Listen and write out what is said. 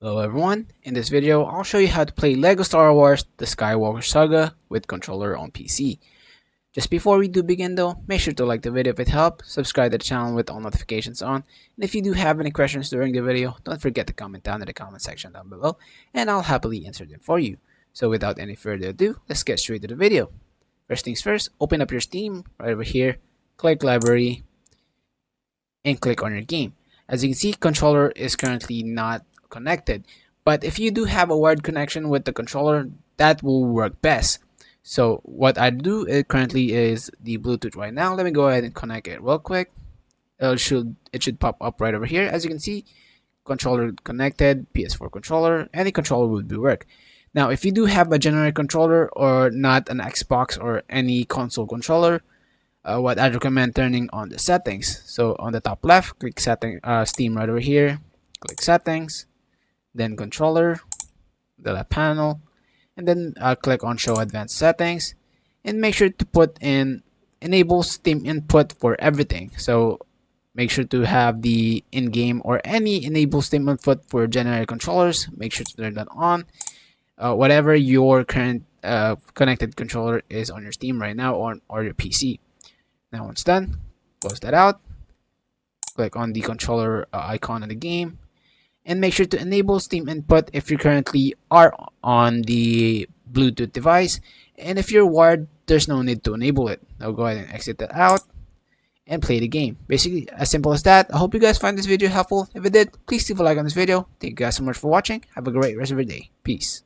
Hello everyone, in this video I'll show you how to play LEGO Star Wars The Skywalker Saga with controller on PC. Just before we do begin though, make sure to like the video if it helped, subscribe to the channel with all notifications on, and if you do have any questions during the video, don't forget to comment down in the comment section down below, and I'll happily answer them for you. So without any further ado, let's get straight to the video. First things first, open up your Steam right over here, click Library, and click on your game. As you can see, controller is currently not connected, but if you do have a wired connection with the controller, that will work best. So what I do currently is the Bluetooth right now. Let me go ahead and connect it real quick. It should pop up right over here. As you can see, controller connected, PS4 controller, any controller would be work. Now if you do have a generic controller or not an Xbox or any console controller, what I recommend turning on the settings. So on the top left, click Steam right over here, click settings, then controller, the left panel, and then click on show advanced settings, and make sure to put in enable Steam input for everything. So make sure to have the in-game or any enable Steam input for generic controllers. Make sure to turn that on. Whatever your current connected controller is on your Steam right now or your PC. Now once done, close that out, click on the controller icon in the game, and make sure to enable Steam input if you currently are on the Bluetooth device, and if you're wired, there's no need to enable it. Now go ahead and exit that out and play the game. Basically as simple as that. I hope you guys find this video helpful. If it did, please leave a like on this video. Thank you guys so much for watching. Have a great rest of your day. Peace.